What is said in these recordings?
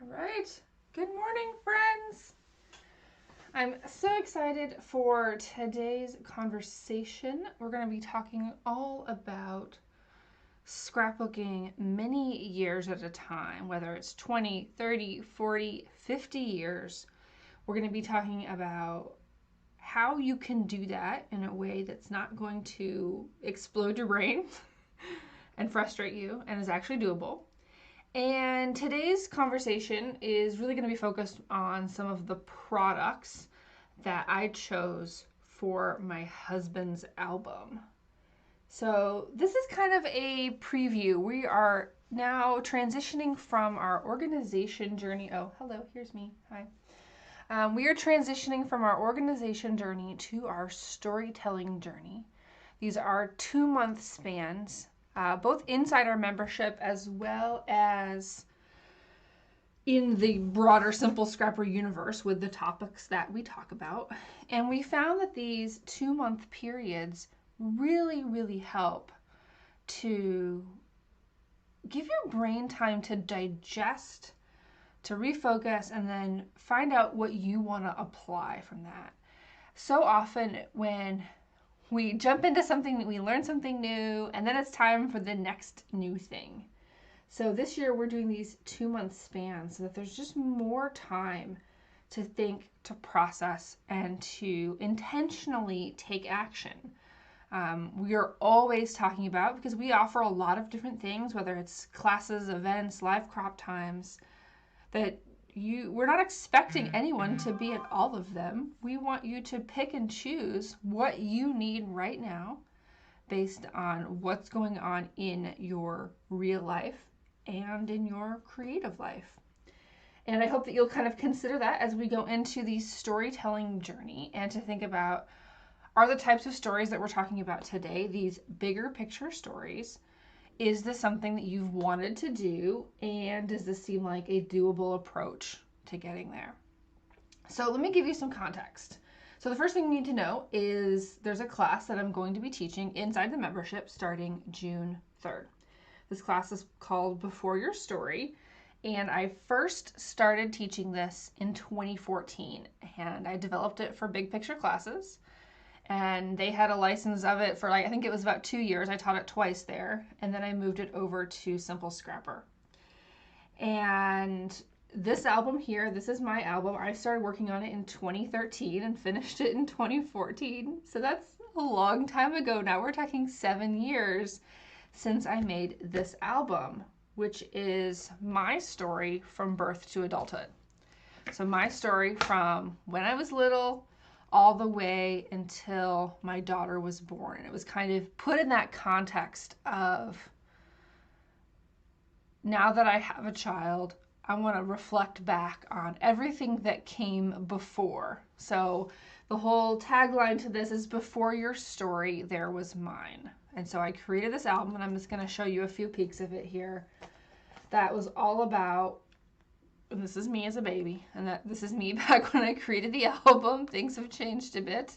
All right. Good morning, friends. I'm so excited for today's conversation. We're going to be talking all about scrapbooking many years at a time, whether it's 20, 30, 40, 50 years. We're going to be talking about how you can do that in a way that's not going to explode your brain and frustrate you and is actually doable. And today's conversation is really going to be focused on some of the products that I chose for my husband's album. So, this is kind of a preview. We are now transitioning from our organization journey. Oh, hello, here's me. Hi. We are transitioning from our organization journey to our storytelling journey. These are 2-month spans, both inside our membership as well as in the broader Simple Scrapper universe with the topics that we talk about. And we found that these 2-month periods really help to give your brain time to digest, to refocus, and then find out what you want to apply from that. So often when we jump into something, we learn something new, and then it's time for the next new thing. So this year we're doing these 2-month spans so that there's just more time to think, to process, and to intentionally take action. We are always talking about, because we offer a lot of different things, whether it's classes, events, live crop times, that we're not expecting anyone to be at all of them. We want you to pick and choose what you need right now based on what's going on in your real life and in your creative life. And I hope that you'll kind of consider that as we go into the storytelling journey, and to think about, are the types of stories that we're talking about today these bigger picture stories? Is this something that you've wanted to do? And does this seem like a doable approach to getting there? So let me give you some context. So the first thing you need to know is there's a class that I'm going to be teaching inside the membership starting June 3rd. This class is called Before Your Story, and I first started teaching this in 2014, and I developed it for big picture classes. And they had a license of it for, I think it was about 2 years. I taught it twice there. And then I moved it over to Simple Scrapper. And this album here, this is my album. I started working on it in 2013 and finished it in 2014. So that's a long time ago now. We're talking 7 years since I made this album, which is my story from birth to adulthood. So my story from when I was little all the way until my daughter was born. And it was kind of put in that context of, now that I have a child, I want to reflect back on everything that came before. So the whole tagline to this is, before your story, there was mine. And so I created this album, and I'm just going to show you a few peeks of it here. That was all about, and this is me as a baby, and this is me back when I created the album. Things have changed a bit.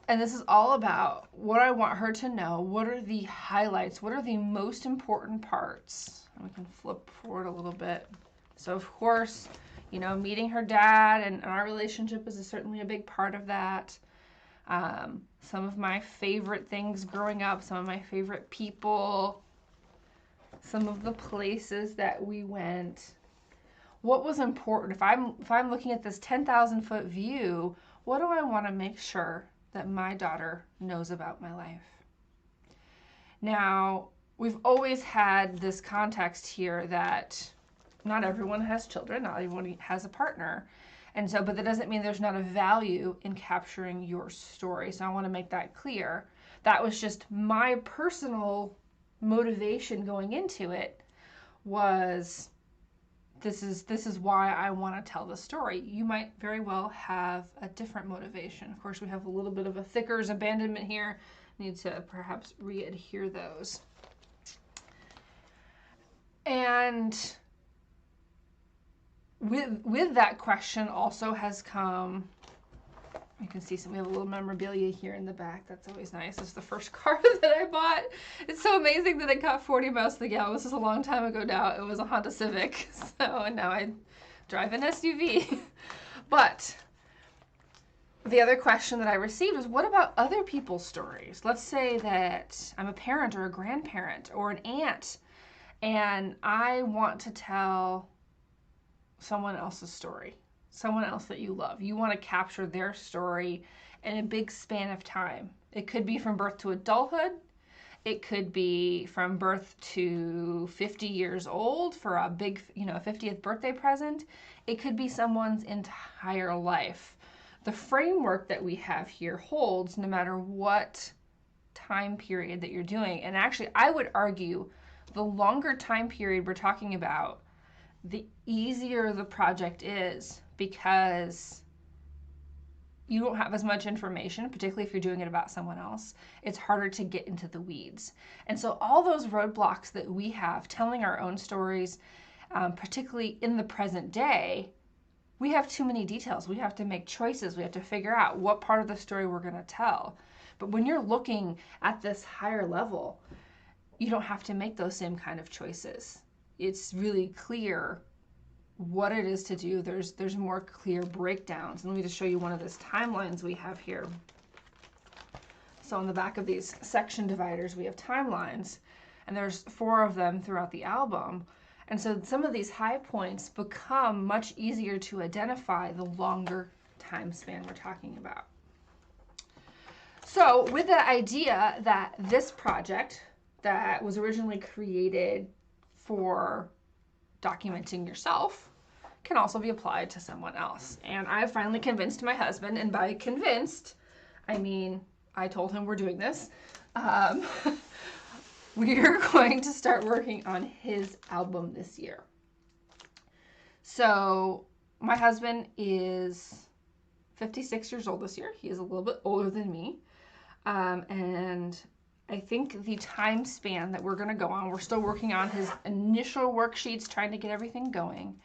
And this is all about what I want her to know. What are the highlights? What are the most important parts? And we can flip forward a little bit. So of course, meeting her dad and our relationship is certainly a big part of that. Some of my favorite things growing up, some of my favorite people, some of the places that we went. What was important? If I'm looking at this 10,000 foot view, what do I want to make sure that my daughter knows about my life? Now, we've always had this context here that not everyone has children, not everyone has a partner. And so, but that doesn't mean there's not a value in capturing your story. So I want to make that clear. That was just my personal motivation going into it, was this is why I want to tell the story. You might very well have a different motivation. Of course, we have a little bit of a Thicker's abandonment here. Need to perhaps re-adhere those. And with that question also has come You can see we have a little memorabilia here in the back. That's always nice. This is the first car that I bought. It's so amazing that it got 40 miles to the gallon. This is a long time ago now. It was a Honda Civic. And now I drive an SUV. But the other question that I received was, what about other people's stories? Let's say that I'm a parent or a grandparent or an aunt, and I want to tell someone else's story, someone else that you love. You want to capture their story in a big span of time. It could be from birth to adulthood. It could be from birth to 50 years old for a big, 50th birthday present. It could be someone's entire life. The framework that we have here holds no matter what time period that you're doing. And actually, I would argue the longer time period we're talking about, the easier the project is, because you don't have as much information, particularly if you're doing it about someone else. It's harder to get into the weeds. And so all those roadblocks that we have telling our own stories, particularly in the present day, we have too many details. We have to make choices. We have to figure out what part of the story we're going to tell. But when you're looking at this higher level, you don't have to make those same kind of choices. It's really clear what it is to do. There's more clear breakdowns. And let me just show you one of these timelines we have here. So on the back of these section dividers, we have timelines, and there's 4 of them throughout the album. And so some of these high points become much easier to identify the longer time span we're talking about. So with the idea that this project that was originally created for documenting yourself can also be applied to someone else. And I finally convinced my husband, and by convinced, I mean, I told him we're doing this. We're going to start working on his album this year. So my husband is 56 years old this year. He is a little bit older than me. And I think the time span that we're going to go on, we're still working on his initial worksheets, trying to get everything going,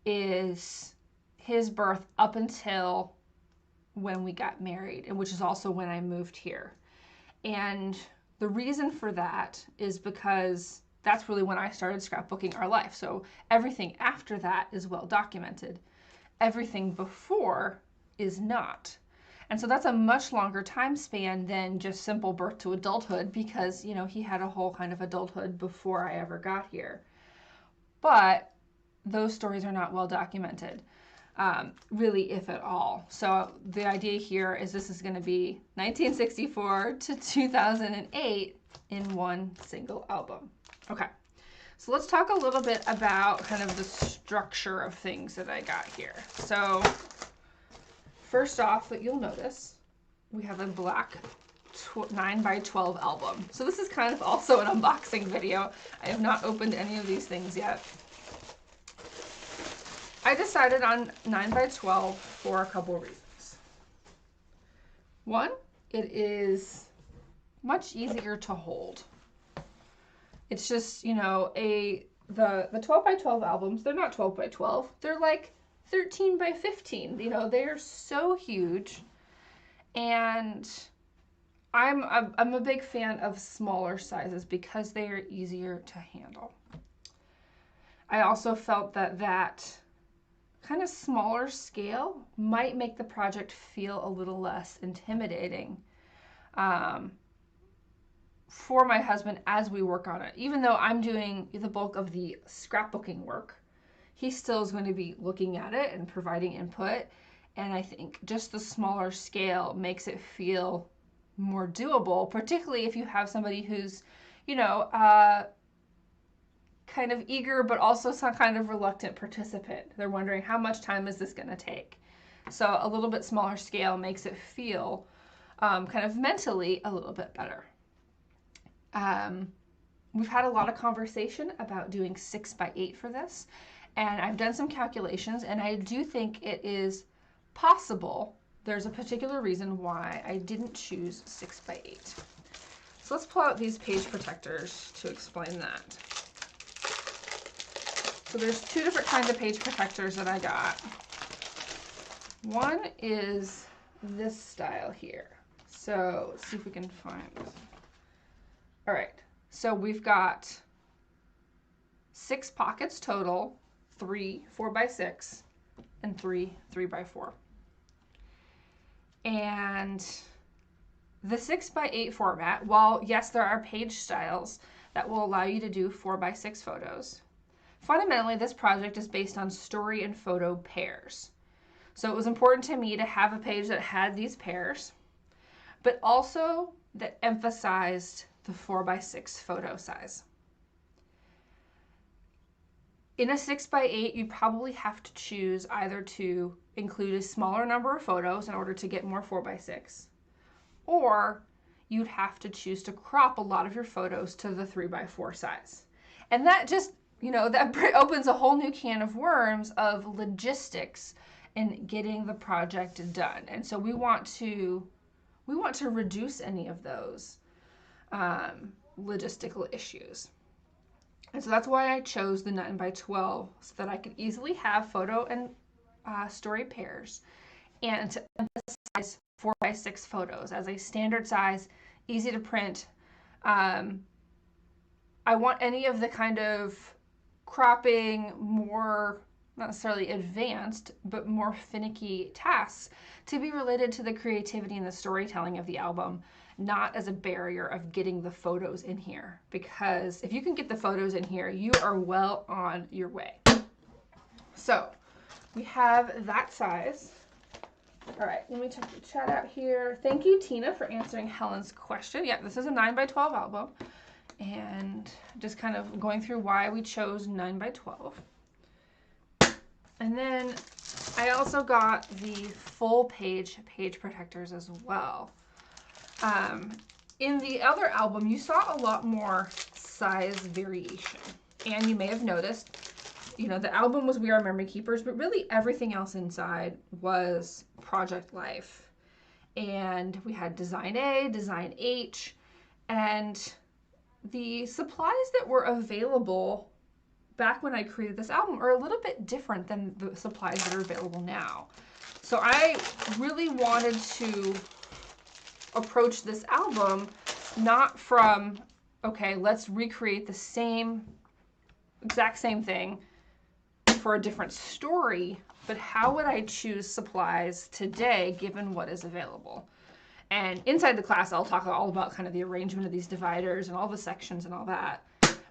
is his birth up until when we got married, and which is also when I moved here. And the reason for that is because that's really when I started scrapbooking our life. So everything after that is well documented. Everything before is not. And so that's a much longer time span than just simple birth to adulthood, because, he had a whole kind of adulthood before I ever got here. But those stories are not well documented, really, if at all. So the idea here is this is going to be 1964 to 2008 in one single album. Okay, so let's talk a little bit about kind of the structure of things that I got here. So first off, that you'll notice, we have a black 9x12 album. So this is kind of also an unboxing video. I have not opened any of these things yet. I decided on 9x12 for a couple reasons. One, it is much easier to hold. It's just, the 12x12 albums, they're not 12x12. They're like 13x15. They're so huge. And I'm a big fan of smaller sizes because they are easier to handle. I also felt that kind of smaller scale might make the project feel a little less intimidating for my husband as we work on it. Even though I'm doing the bulk of the scrapbooking work, he still is going to be looking at it and providing input. And I think just the smaller scale makes it feel more doable, particularly if you have somebody who's, kind of eager, but also some kind of reluctant participant. They're wondering, how much time is this going to take? So a little bit smaller scale makes it feel kind of mentally a little bit better. We've had a lot of conversation about doing 6x8 for this, and I've done some calculations, and I do think it is possible. There's a particular reason why I didn't choose 6x8. So let's pull out these page protectors to explain that. So there's 2 different kinds of page protectors that I got. One is this style here. So let's see if we can find this. All right, so we've got 6 pockets total, 3 4x6 and 3 3x4. And the 6x8 format, while yes, there are page styles that will allow you to do 4x6 photos, fundamentally this project is based on story and photo pairs. So it was important to me to have a page that had these pairs, but also that emphasized the 4x6 photo size. In a 6x8, you probably have to choose either to include a smaller number of photos in order to get more 4x6, or you'd have to choose to crop a lot of your photos to the 3x4 size. And that just, that opens a whole new can of worms of logistics in getting the project done. And so we want to reduce any of those logistical issues. And so that's why I chose the 9x12, so that I could easily have photo and story pairs, and to emphasize 4x6 photos as a standard size, easy to print. I want any of the kind of cropping, more not necessarily advanced, but more finicky tasks to be related to the creativity and the storytelling of the album, not as a barrier of getting the photos in here. Because if you can get the photos in here, you are well on your way. So we have that size. All right, let me check the chat out here. Thank you, Tina, for answering Helen's question. Yeah, this is a 9x12 album, and just kind of going through why we chose 9x12. And then I also got the full page protectors as well. In the other album, you saw a lot more size variation, and you may have noticed, the album was We Are Memory Keepers, but really everything else inside was Project Life. And we had Design A, Design H, and the supplies that were available back when I created this album are a little bit different than the supplies that are available now. So I really wanted to approach this album not from, okay, let's recreate the exact same thing for a different story, but how would I choose supplies today given what is available? And inside the class, I'll talk all about kind of the arrangement of these dividers and all the sections and all that.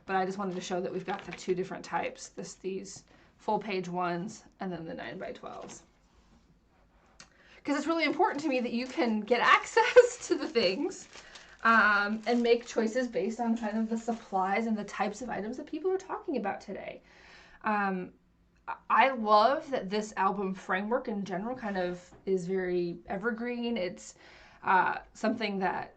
But I just wanted to show that we've got the 2 different types, these full page ones and then the 9x12s. Because it's really important to me that you can get access to the things and make choices based on kind of the supplies and the types of items that people are talking about today. I love that this album framework in general kind of is very evergreen. It's something that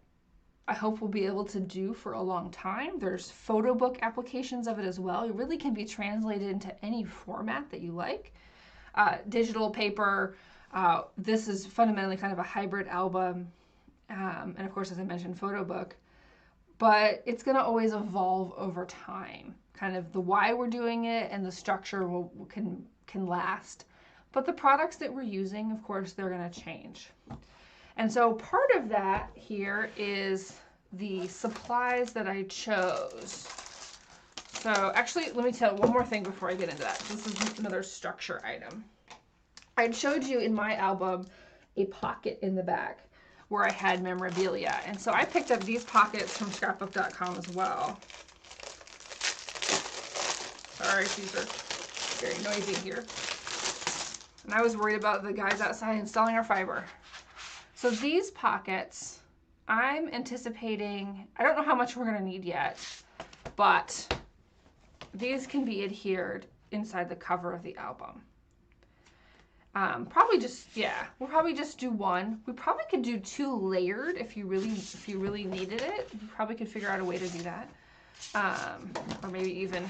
I hope we'll be able to do for a long time. There's photo book applications of it as well. It really can be translated into any format that you like. Digital, paper, this is fundamentally kind of a hybrid album. And of course, as I mentioned, photo book. But it's gonna always evolve over time. Kind of the why we're doing it and the structure can last. But the products that we're using, of course, they're gonna change. And so part of that here is the supplies that I chose. So actually, let me tell one more thing before I get into that. This is another structure item. I showed you in my album a pocket in the back where I had memorabilia. And so I picked up these pockets from scrapbook.com as well. Sorry, these are very noisy here. And I was worried about the guys outside installing our fiber. So these pockets, I'm anticipating, I don't know how much we're gonna need yet, but these can be adhered inside the cover of the album. Probably just, we'll probably just do one. We probably could do 2 layered if you really needed it. You probably could figure out a way to do that. Or maybe even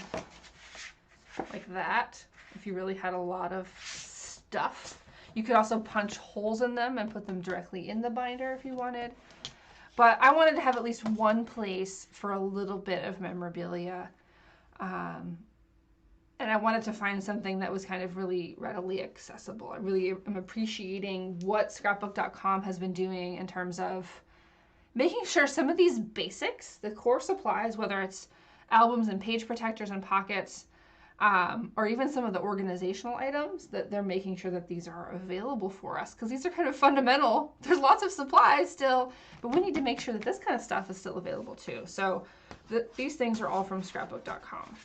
like that, if you really had a lot of stuff. You could also punch holes in them and put them directly in the binder if you wanted. But I wanted to have at least one place for a little bit of memorabilia. And I wanted to find something that was kind of really readily accessible. I really am appreciating what scrapbook.com has been doing in terms of making sure some of these basics, the core supplies, whether it's albums and page protectors and pockets, or even some of the organizational items, that they're making sure that these are available for us, because these are kind of fundamental. There's lots of supplies still, but we need to make sure that this kind of stuff is still available too. So these things are all from scrapbook.com.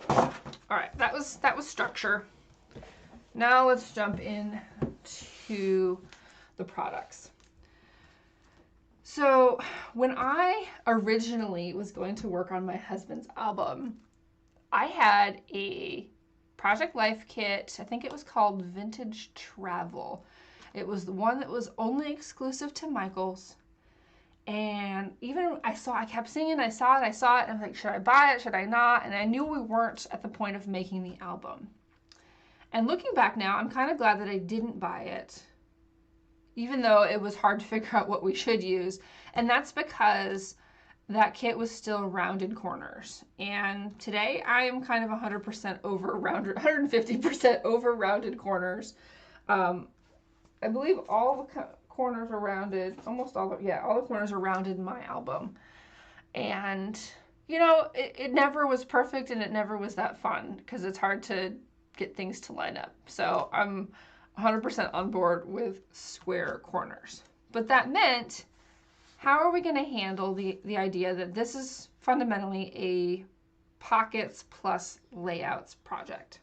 All right, that was structure. Now let's jump in to the products. So when I originally was going to work on my husband's album, I had a Project Life kit. I think it was called Vintage Travel. It was the one that was only exclusive to Michael's. And even I kept seeing it, I saw it, and I'm like, should I buy it, should I not? And I knew we weren't at the point of making the album. And looking back now, I'm kind of glad that I didn't buy it, even though it was hard to figure out what we should use. And that's because that kit was still rounded corners. And today I am kind of 100% over rounded, 150% over rounded corners. I believe all the corners are rounded, almost all the corners are rounded in my album. And you know, it never was perfect, and it never was that fun because it's hard to get things to line up. So I'm 100% on board with square corners. But that meant, how are we going to handle the idea that this is fundamentally a pockets plus layouts project?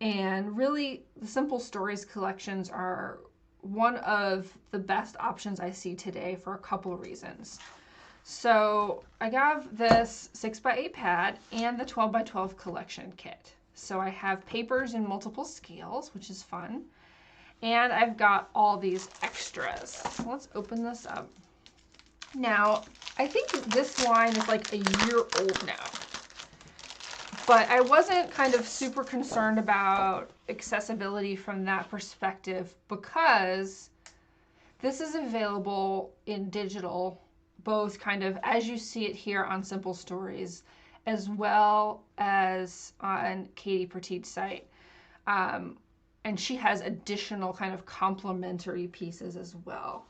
And really, the Simple Stories collections are one of the best options I see today for a couple of reasons. So I got this 6x8 pad and the 12x12 collection kit. So I have papers in multiple scales, which is fun. And I've got all these extras. So let's open this up. Now, I think this line is like a year old now. But I wasn't kind of super concerned about accessibility from that perspective, because this is available in digital, both kind of as you see it here on Simple Stories, as well as on Katie Petit's site. And she has additional kind of complementary pieces as well.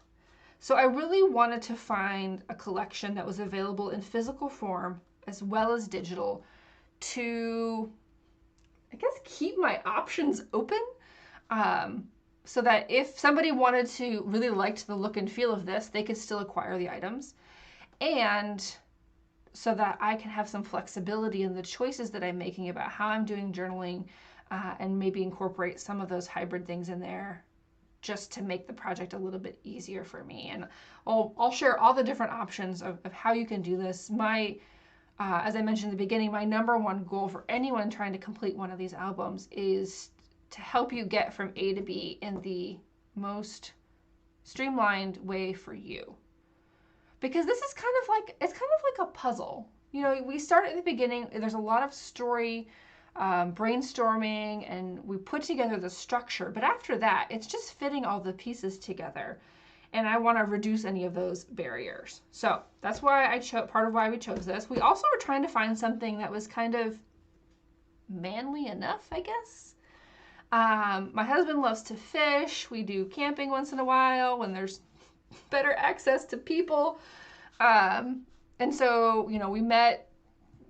So I really wanted to find a collection that was available in physical form as well as digital, to, I guess, keep my options open, so that if somebody wanted to really liked the look and feel of this, they could still acquire the items, and so that I can have some flexibility in the choices that I'm making about how I'm doing journaling, and maybe incorporate some of those hybrid things in there just to make the project a little bit easier for me. And I'll share all the different options of how you can do this. As I mentioned in the beginning, my number one goal for anyone trying to complete one of these albums is to help you get from A to B in the most streamlined way for you. Because this is kind of like a puzzle. You know, we start at the beginning, there's a lot of story, brainstorming, and we put together the structure. But after that, it's just fitting all the pieces together. And I want to reduce any of those barriers. So that's why part of why we chose this. We also were trying to find something that was kind of manly enough, I guess. My husband loves to fish. We do camping once in a while when there's better access to people. And so, you know, we met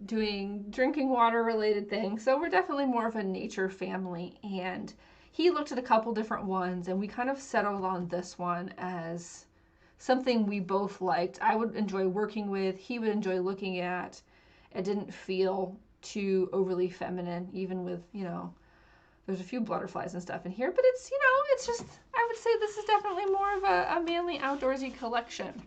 doing drinking water related things. So we're definitely more of a nature family. And he looked at a couple different ones, and we kind of settled on this one as something we both liked. I would enjoy working with, he would enjoy looking at. It didn't feel too overly feminine, even with, you know, there's a few butterflies and stuff in here, but it's, you know, it's just, I would say this is definitely more of a manly outdoorsy collection.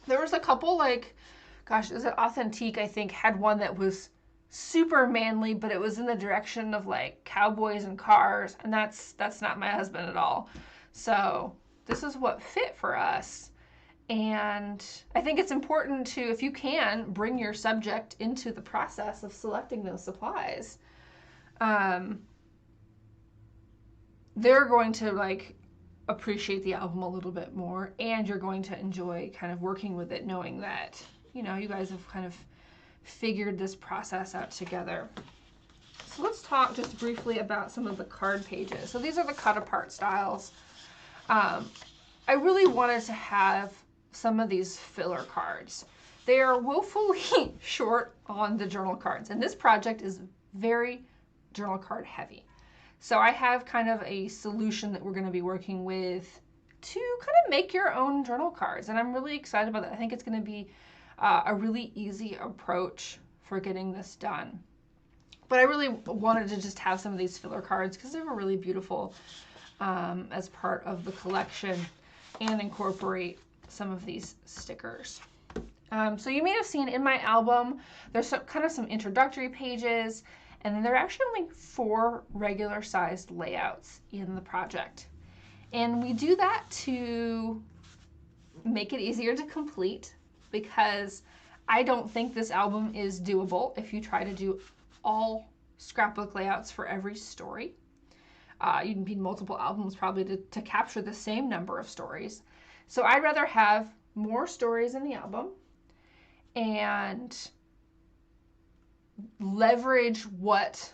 There was a couple, like, gosh, is it Authentique, I think, had one that was super manly, but it was in the direction of like cowboys and cars, and that's not my husband at all. So this is what fit for us. And I think it's important to, if you can, bring your subject into the process of selecting those supplies. They're going to like appreciate the album a little bit more, and you're going to enjoy kind of working with it, knowing that, you know, you guys have kind of figured this process out together. So let's talk just briefly about some of the card pages. So these are the cut apart styles. I really wanted to have some of these filler cards. They are woefully short on the journal cards, and this project is very journal card heavy. So I have kind of a solution that we're going to be working with to kind of make your own journal cards, and I'm really excited about that. I think it's going to be a really easy approach for getting this done. But I really wanted to just have some of these filler cards because they were really beautiful as part of the collection, and incorporate some of these stickers. So you may have seen in my album, there's kind of some introductory pages, and then there are actually only 4 regular sized layouts in the project. And we do that to make it easier to complete, because I don't think this album is doable if you try to do all scrapbook layouts for every story. You need multiple albums probably to capture the same number of stories. So I'd rather have more stories in the album and leverage what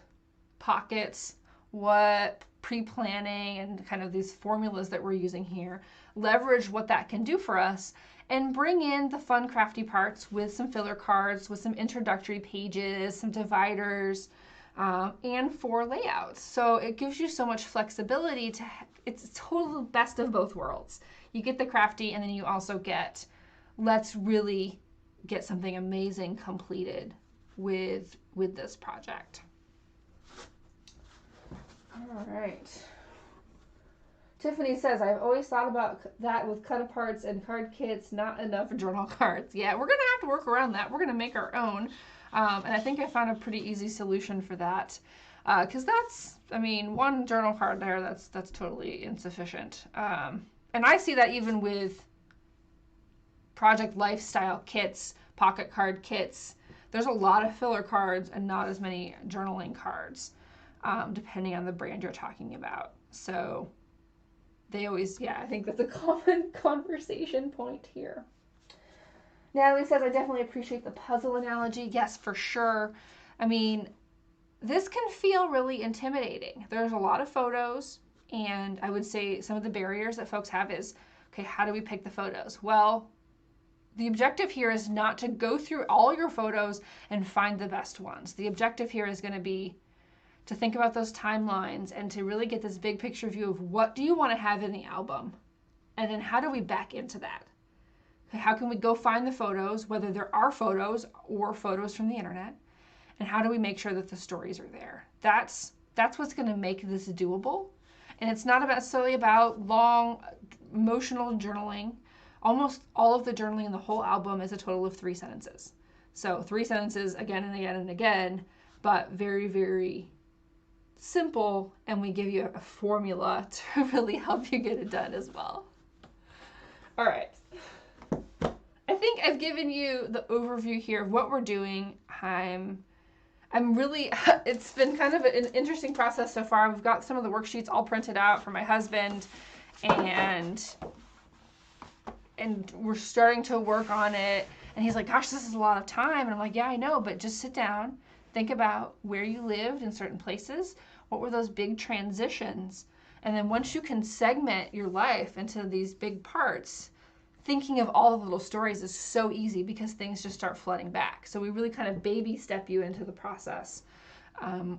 pockets, what pre-planning, and kind of these formulas that we're using here, leverage what that can do for us, and bring in the fun crafty parts with some filler cards, with some introductory pages, some dividers, and 4 layouts. So it gives you so much flexibility to, it's total best of both worlds. You get the crafty, and then you also get, let's really get something amazing completed with this project. All right. Tiffany says, I've always thought about that with cut aparts and card kits, not enough journal cards. Yeah, we're going to have to work around that. We're going to make our own. And I think I found a pretty easy solution for that. Because that's, I mean, 1 journal card there, that's totally insufficient. And I see that even with project lifestyle kits, pocket card kits. There's a lot of filler cards and not as many journaling cards, depending on the brand you're talking about. So they always, yeah, I think that's a common conversation point here. Natalie says, I definitely appreciate the puzzle analogy. Yes, for sure. I mean, this can feel really intimidating. There's a lot of photos, and I would say some of the barriers that folks have is, okay, how do we pick the photos? Well, the objective here is not to go through all your photos and find the best ones. The objective here is going to be to think about those timelines and to really get this big picture view of what do you want to have in the album, and then how do we back into that? How can we go find the photos, whether there are photos or photos from the internet, and how do we make sure that the stories are there? That's what's going to make this doable. And it's not necessarily about long emotional journaling. Almost all of the journaling in the whole album is a total of 3 sentences. So 3 sentences again and again and again, but very, very simple, and we give you a formula to really help you get it done as well. All right. I think I've given you the overview here of what we're doing. I'm really, it's been kind of an interesting process so far. We've got some of the worksheets all printed out for my husband, and we're starting to work on it. And he's like, gosh, this is a lot of time. And I'm like, yeah, I know, but just sit down, think about where you lived in certain places. What were those big transitions? And then once you can segment your life into these big parts, thinking of all the little stories is so easy because things just start flooding back. So we really kind of baby step you into the process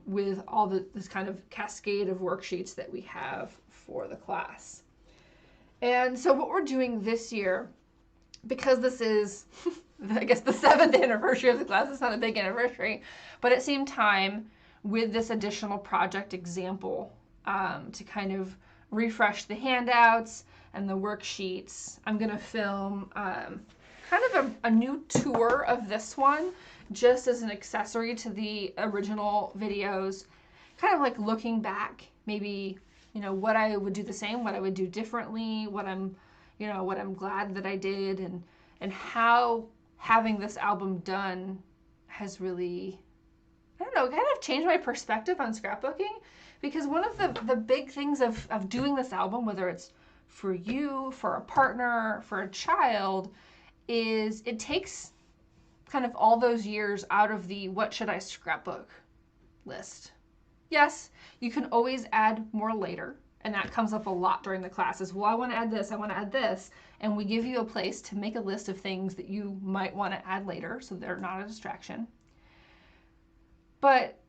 with all this kind of cascade of worksheets that we have for the class. And so what we're doing this year, because this is, I guess, the 7th anniversary of the class, it's not a big anniversary, but at the same time, with this additional project example to kind of refresh the handouts and the worksheets, I'm going to film kind of a new tour of this one, just as an accessory to the original videos, kind of like looking back, maybe, you know, what I would do the same, what I would do differently, what I'm glad that I did, and how having this album done has really, I don't know, kind of changed my perspective on scrapbooking. Because one of the big things of doing this album, whether it's for you, for a partner, for a child, is it takes kind of all those years out of the what should I scrapbook list. Yes, you can always add more later. And that comes up a lot during the classes. Well, I want to add this, I want to add this. And we give you a place to make a list of things that you might want to add later so they're not a distraction. But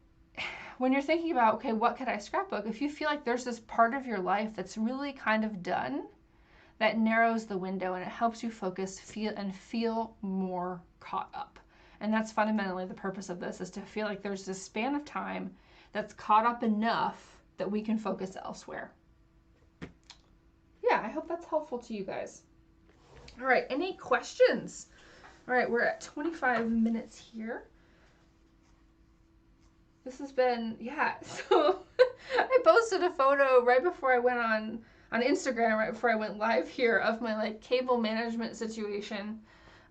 when you're thinking about, okay, what could I scrapbook? If you feel like there's this part of your life that's really kind of done, that narrows the window and it helps you focus, feel more caught up. And that's fundamentally the purpose of this, is to feel like there's this span of time that's caught up enough that we can focus elsewhere. Yeah, I hope that's helpful to you guys. All right, any questions? All right, we're at 25 minutes here. This has been, yeah, so I posted a photo right before I went on Instagram, right before I went live here, of my like cable management situation.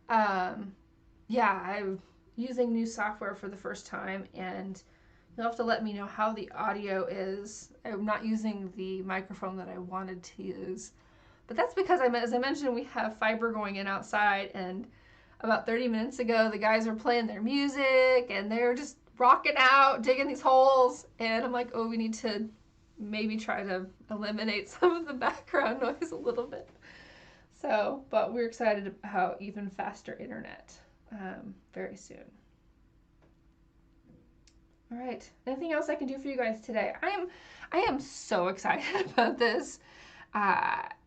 Yeah, I'm using new software for the first time, and you'll have to let me know how the audio is. I'm not using the microphone that I wanted to use, but that's because, as I mentioned, we have fiber going in outside, and about 30 minutes ago, the guys were playing their music, and they're just rocking out, digging these holes, and I'm like, oh, we need to maybe try to eliminate some of the background noise a little bit. So, but we're excited about even faster internet very soon. All right, anything else I can do for you guys today? I am so excited about this.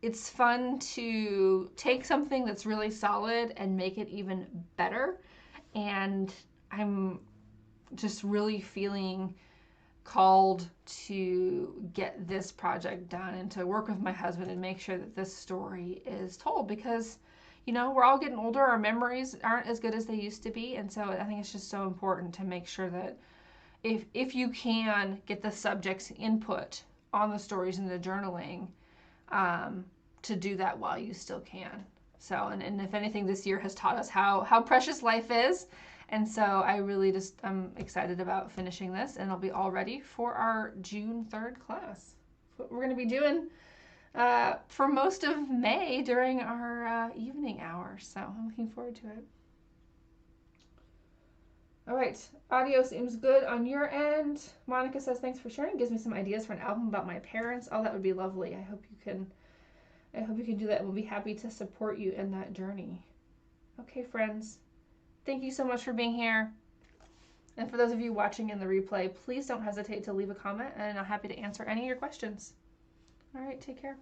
It's fun to take something that's really solid and make it even better. And I'm just really feeling called to get this project done and to work with my husband and make sure that this story is told, because, you know, we're all getting older. Our memories aren't as good as they used to be. And so I think it's just so important to make sure that if you can get the subject's input on the stories and the journaling, to do that while you still can. So, and if anything, this year has taught us how precious life is. And so I really I'm excited about finishing this, and it'll be all ready for our June 3rd class. What we're going to be doing for most of May during our evening hours. So I'm looking forward to it. All right, audio seems good on your end. Monica says, thanks for sharing. Gives me some ideas for an album about my parents. Oh, that would be lovely. I hope you can do that. We'll be happy to support you in that journey. Okay, friends. Thank you so much for being here. And for those of you watching in the replay, please don't hesitate to leave a comment, and I'm happy to answer any of your questions. All right, take care.